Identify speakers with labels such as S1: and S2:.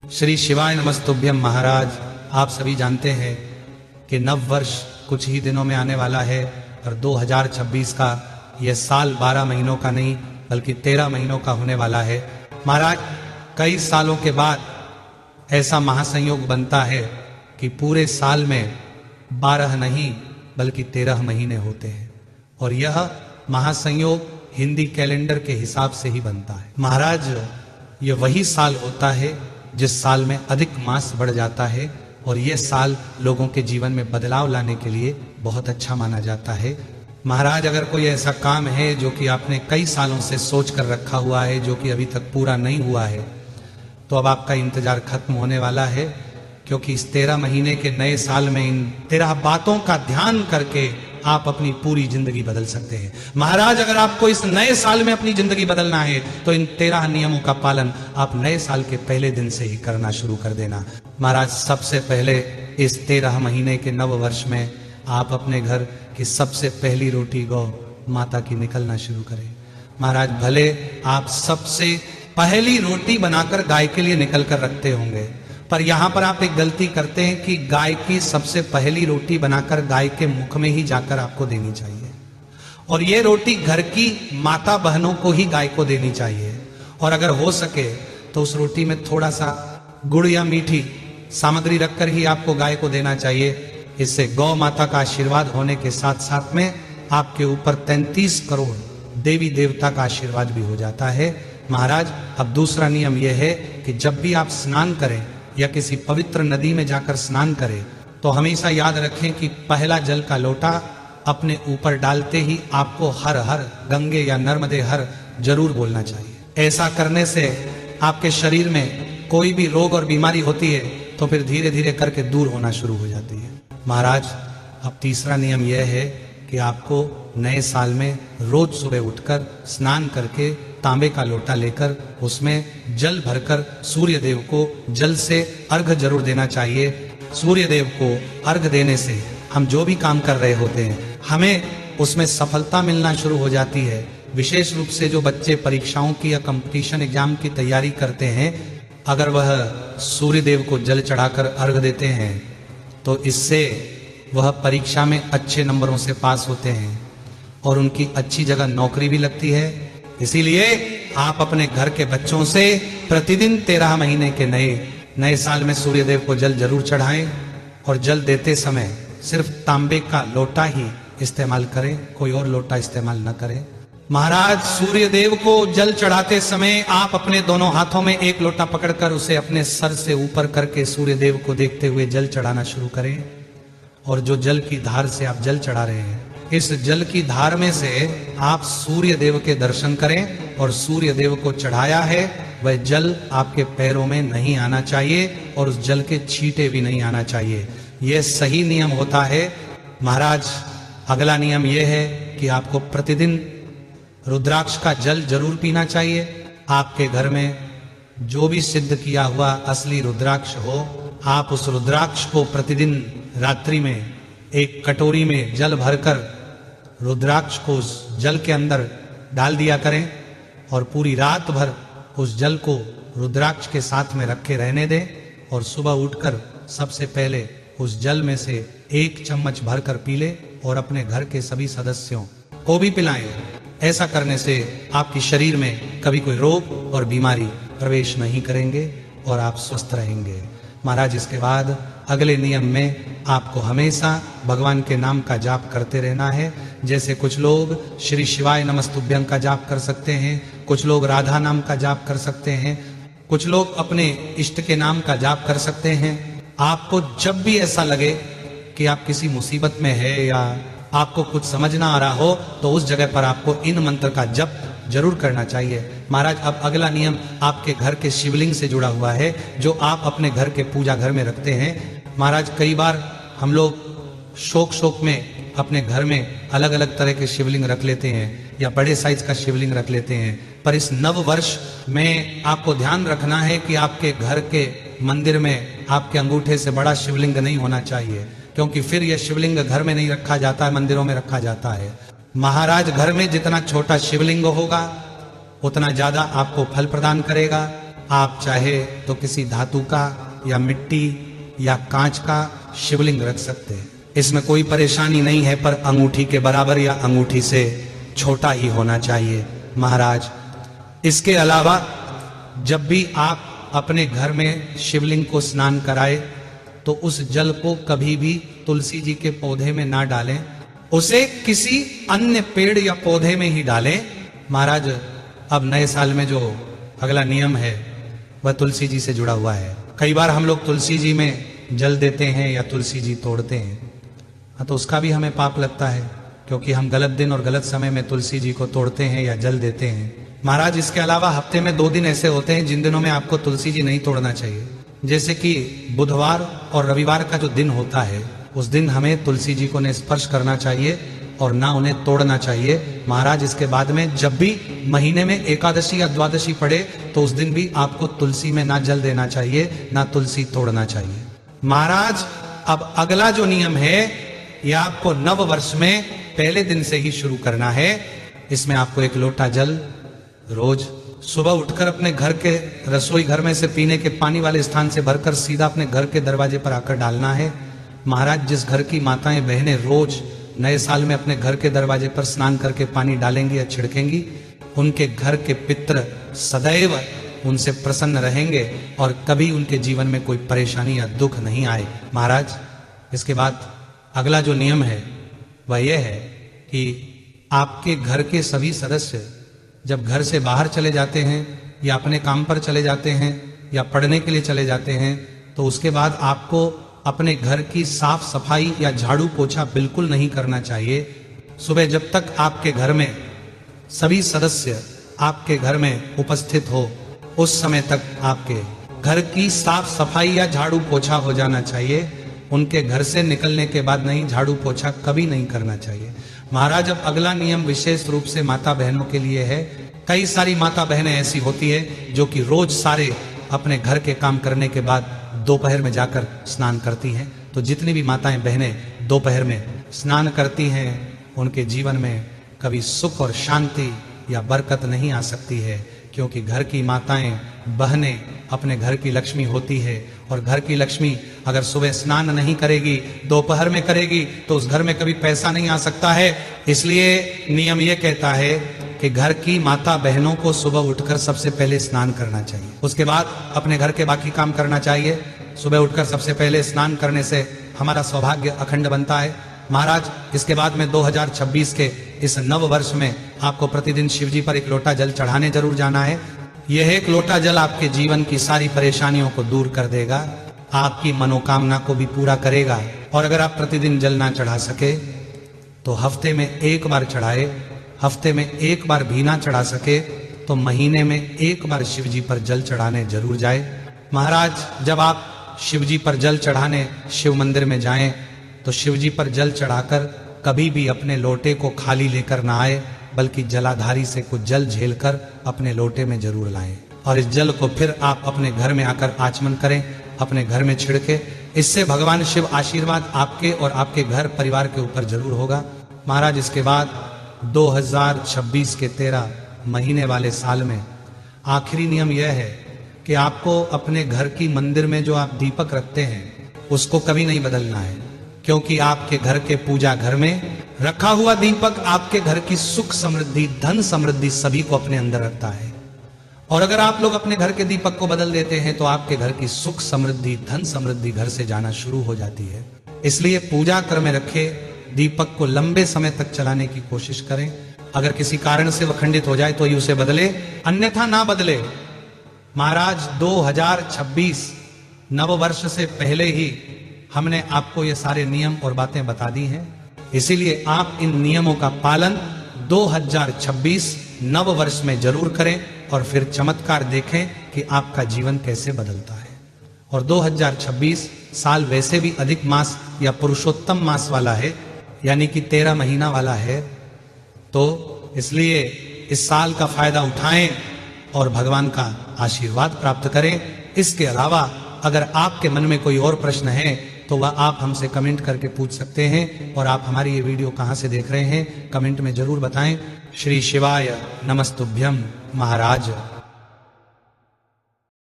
S1: श्री शिवाय नमस्तुभ्यम। महाराज, आप सभी जानते हैं कि नव वर्ष कुछ ही दिनों में आने वाला है और 2026 का यह साल 12 महीनों का नहीं बल्कि 13 महीनों का होने वाला है। महाराज, कई सालों के बाद ऐसा महासंयोग बनता है कि पूरे साल में 12 नहीं बल्कि 13 महीने होते हैं और यह महासंयोग हिंदी कैलेंडर के हिसाब से ही बनता है। महाराज, ये वही साल होता है जिस साल में अधिक मास बढ़ जाता है और यह साल लोगों के जीवन में बदलाव लाने के लिए बहुत अच्छा माना जाता है। महाराज, अगर कोई ऐसा काम है जो कि आपने कई सालों से सोच कर रखा हुआ है, जो कि अभी तक पूरा नहीं हुआ है, तो अब आपका इंतजार खत्म होने वाला है, क्योंकि इस 13 महीने के नए साल में इन 13 बातों का ध्यान करके आप अपनी पूरी जिंदगी बदल सकते हैं। महाराज, अगर आपको इस नए साल में अपनी जिंदगी बदलना है तो इन 13 नियमों का पालन आप नए साल के पहले दिन से ही करना शुरू कर देना। महाराज, सबसे पहले इस 13 महीने के नव वर्ष में आप अपने घर की सबसे पहली रोटी गौ माता की निकलना शुरू करें। महाराज, भले आप सबसे पहली रोटी बनाकर गाय के लिए निकल कर रखते होंगे, पर यहां पर आप एक गलती करते हैं कि गाय की सबसे पहली रोटी बनाकर गाय के मुख में ही जाकर आपको देनी चाहिए और ये रोटी घर की माता बहनों को ही गाय को देनी चाहिए। और अगर हो सके तो उस रोटी में थोड़ा सा गुड़ या मीठी सामग्री रखकर ही आपको गाय को देना चाहिए। इससे गौ माता का आशीर्वाद होने के साथ साथ में आपके ऊपर 33 करोड़ देवी देवता का आशीर्वाद भी हो जाता है। महाराज, अब दूसरा नियम यह है कि जब भी आप स्नान करें या किसी पवित्र नदी में जाकर स्नान करें तो हमेशा याद रखें कि पहला जल का लोटा अपने ऊपर डालते ही आपको हर हर गंगे या नर्मदे हर जरूर बोलना चाहिए। ऐसा करने से आपके शरीर में कोई भी रोग और बीमारी होती है तो फिर धीरे धीरे करके दूर होना शुरू हो जाती है। महाराज, अब तीसरा नियम यह है कि आपको नए साल में रोज सुबह उठकर स्नान करके तांबे का लोटा लेकर उसमें जल भरकर सूर्य देव को जल से अर्घ जरूर देना चाहिए। सूर्य देव को अर्घ देने से हम जो भी काम कर रहे होते हैं हमें उसमें सफलता मिलना शुरू हो जाती है। विशेष रूप से जो बच्चे परीक्षाओं की या कंपटीशन एग्जाम की तैयारी करते हैं, अगर वह सूर्य देव को जल चढ़ाकर अर्घ देते हैं तो इससे वह परीक्षा में अच्छे नंबरों से पास होते हैं और उनकी अच्छी जगह नौकरी भी लगती है। इसीलिए आप अपने घर के बच्चों से प्रतिदिन 13 महीने के नए साल में सूर्य देव को जल जरूर चढ़ाएं और जल देते समय सिर्फ तांबे का लोटा ही इस्तेमाल करें, कोई और लोटा इस्तेमाल न करें। महाराज, सूर्य देव को जल चढ़ाते समय आप अपने दोनों हाथों में एक लोटा पकड़कर उसे अपने सर से ऊपर करके सूर्य देव को देखते हुए जल चढ़ाना शुरू करें और जो जल की धार से आप जल चढ़ा रहे हैं, इस जल की धार में से आप सूर्य देव के दर्शन करें और सूर्य देव को चढ़ाया है वह जल आपके पैरों में नहीं आना चाहिए और उस जल के छींटे भी नहीं आना चाहिए। यह सही नियम होता है। महाराज, अगला नियम यह है कि आपको प्रतिदिन रुद्राक्ष का जल जरूर पीना चाहिए। आपके घर में जो भी सिद्ध किया हुआ असली रुद्राक्ष हो, आप उस रुद्राक्ष को प्रतिदिन रात्रि में एक कटोरी में जल भरकर रुद्राक्ष को उस जल के अंदर डाल दिया करें और पूरी रात भर उस जल को रुद्राक्ष के साथ में रखे रहने दें और सुबह उठकर सबसे पहले उस जल में से 1 चम्मच भरकर पी ले और अपने घर के सभी सदस्यों को भी पिलाएं। ऐसा करने से आपके शरीर में कभी कोई रोग और बीमारी प्रवेश नहीं करेंगे और आप स्वस्थ रहेंगे। महाराज, इसके बाद अगले नियम में आपको हमेशा भगवान के नाम का जाप करते रहना है। जैसे कुछ लोग श्री शिवाय नमस्तुभ्यं का जाप कर सकते हैं, कुछ लोग राधा नाम का जाप कर सकते हैं, कुछ लोग अपने इष्ट के नाम का जाप कर सकते हैं। आपको जब भी ऐसा लगे कि आप किसी मुसीबत में है या आपको कुछ समझ ना आ रहा हो तो उस जगह पर आपको इन मंत्र का जप जरूर करना चाहिए। महाराज, अब अगला नियम आपके घर के शिवलिंग से जुड़ा हुआ है जो आप अपने घर के पूजा घर में रखते हैं। महाराज, कई बार हम लोग शौक में अपने घर में अलग अलग तरह के शिवलिंग रख लेते हैं या बड़े साइज का शिवलिंग रख लेते हैं, पर इस नव वर्ष में आपको ध्यान रखना है कि आपके घर के मंदिर में आपके अंगूठे से बड़ा शिवलिंग नहीं होना चाहिए, क्योंकि फिर यह शिवलिंग घर में नहीं रखा जाता है, मंदिरों में रखा जाता है। महाराज, घर में जितना छोटा शिवलिंग होगा उतना ज्यादा आपको फल प्रदान करेगा आप चाहे तो किसी धातु का या मिट्टी या कांच का शिवलिंग रख सकते हैं, इसमें कोई परेशानी नहीं है, पर अंगूठी के बराबर या अंगूठी से छोटा ही होना चाहिए महाराज। इसके अलावा जब भी आप अपने घर में शिवलिंग को स्नान कराए तो उस जल को कभी भी तुलसी जी के पौधे में ना डालें, उसे किसी अन्य पेड़ या पौधे में ही डालें। महाराज अब नए साल में जो अगला नियम है वह तुलसी जी से जुड़ा हुआ है। कई बार हम लोग तुलसी जी में जल देते हैं या तुलसी जी तोड़ते हैं, तो उसका भी हमें पाप लगता है, क्योंकि हम गलत दिन और गलत समय में तुलसी जी को तोड़ते हैं या जल देते हैं। महाराज इसके अलावा हफ्ते में 2 दिन ऐसे होते हैं जिन दिनों में आपको तुलसी जी नहीं तोड़ना चाहिए, जैसे कि बुधवार और रविवार का जो दिन होता है उस दिन हमें तुलसी जी को न स्पर्श करना चाहिए और ना उन्हें तोड़ना चाहिए। महाराज इसके बाद में जब भी महीने में एकादशी या द्वादशी पड़े तो उस दिन भी आपको तुलसी में ना जल देना चाहिए, ना तुलसी तोड़ना चाहिए। महाराज अब अगला जो नियम है यह आपको नव वर्ष में पहले दिन से ही शुरू करना है। इसमें आपको 1 लोटा जल रोज सुबह उठकर अपने घर के रसोई घर में से पीने के पानी वाले स्थान से भरकर सीधा अपने घर के दरवाजे पर आकर डालना है। महाराज जिस घर की माताएं बहनें रोज नए साल में अपने घर के दरवाजे पर स्नान करके पानी डालेंगी या छिड़केंगी, उनके घर के पितृ सदैव उनसे प्रसन्न रहेंगे और कभी उनके जीवन में कोई परेशानी या दुख नहीं आए। महाराज इसके बाद अगला जो नियम है वह यह है कि आपके घर के सभी सदस्य जब घर से बाहर चले जाते हैं या अपने काम पर चले जाते हैं या पढ़ने के लिए चले जाते हैं तो उसके बाद आपको अपने घर की साफ सफाई या झाड़ू पोछा बिल्कुल नहीं करना चाहिए। सुबह जब तक आपके घर में सभी सदस्य आपके घर में उपस्थित हो उस समय तक आपके घर की साफ सफाई या झाड़ू पोछा हो जाना चाहिए। उनके घर से निकलने के बाद नहीं, झाड़ू पोछा कभी नहीं करना चाहिए। महाराज अब अगला नियम विशेष रूप से माता बहनों के लिए है। कई सारी माता बहनें ऐसी होती है जो कि रोज सारे अपने घर के काम करने के बाद दोपहर में जाकर स्नान करती हैं। तो जितनी भी माताएं बहनें दोपहर में स्नान करती हैं उनके जीवन में कभी सुख और शांति या बरकत नहीं आ सकती है, क्योंकि घर की माताएं बहनें अपने घर की लक्ष्मी होती है और घर की लक्ष्मी अगर सुबह स्नान नहीं करेगी दोपहर में करेगी तो उस घर में कभी पैसा नहीं आ सकता है। इसलिए नियम यह कहता है कि घर की माता बहनों को सुबह उठकर सबसे पहले स्नान करना चाहिए, उसके बाद अपने घर के बाकी काम करना चाहिए। सुबह उठकर सबसे पहले स्नान करने से हमारा सौभाग्य अखंड बनता है। महाराज इसके बाद में 2026 के इस नव वर्ष में आपको प्रतिदिन शिव जी पर 1 लोटा जल चढ़ाने जरूर जाना है। यह 1 लोटा जल आपके जीवन की सारी परेशानियों को दूर कर देगा, आपकी मनोकामना को भी पूरा करेगा। और अगर आप प्रतिदिन जल ना चढ़ा सके तो हफ्ते में 1 बार चढ़ाए, हफ्ते में 1 बार भी ना चढ़ा सके तो महीने में 1 बार शिव जी पर जल चढ़ाने जरूर जाए। महाराज जब आप शिव जी पर जल चढ़ाने शिव मंदिर में जाएं तो शिव जी पर जल चढ़ाकर कभी भी अपने लोटे को खाली लेकर ना आए, बल्कि जलाधारी से कुछ जल झेलकर अपने लोटे में जरूर लाएं और इस जल को फिर आप अपने घर में आकर आचमन करें, अपने घर में छिड़के। इससे भगवान शिव आशीर्वाद आपके और आपके घर परिवार के ऊपर जरूर होगा। महाराज इसके बाद 2026 के 13 महीने वाले साल में आखिरी नियम यह है कि आपको अपने घर की मंदिर में जो आप दीपक रखते हैं उसको कभी नहीं बदलना है, क्योंकि आपके घर के पूजा घर में रखा हुआ दीपक आपके घर की सुख समृद्धि धन समृद्धि सभी को अपने अंदर रखता है। और अगर आप लोग अपने घर के दीपक को बदल देते हैं तो आपके घर की सुख समृद्धि धन समृद्धि घर से जाना शुरू हो जाती है। इसलिए पूजा घर में रखे दीपक को लंबे समय तक चलाने की कोशिश करें। अगर किसी कारण से वह खंडित हो जाए तो ही उसे बदले, अन्यथा ना बदले। महाराज 2026 नव वर्ष से पहले ही हमने आपको ये सारे नियम और बातें बता दी हैं, इसीलिए आप इन नियमों का पालन 2026 नव वर्ष में जरूर करें और फिर चमत्कार देखें कि आपका जीवन कैसे बदलता है। और 2026 साल वैसे भी अधिक मास या पुरुषोत्तम मास वाला है, यानी कि 13 महीना वाला है, तो इसलिए इस साल का फायदा उठाएं और भगवान का आशीर्वाद प्राप्त करें। इसके अलावा अगर आपके मन में कोई और प्रश्न है तो वह आप हमसे कमेंट करके पूछ सकते हैं। और आप हमारी ये वीडियो कहाँ से देख रहे हैं कमेंट में जरूर बताएं। श्री शिवाय नमस्तुभ्यम महाराज।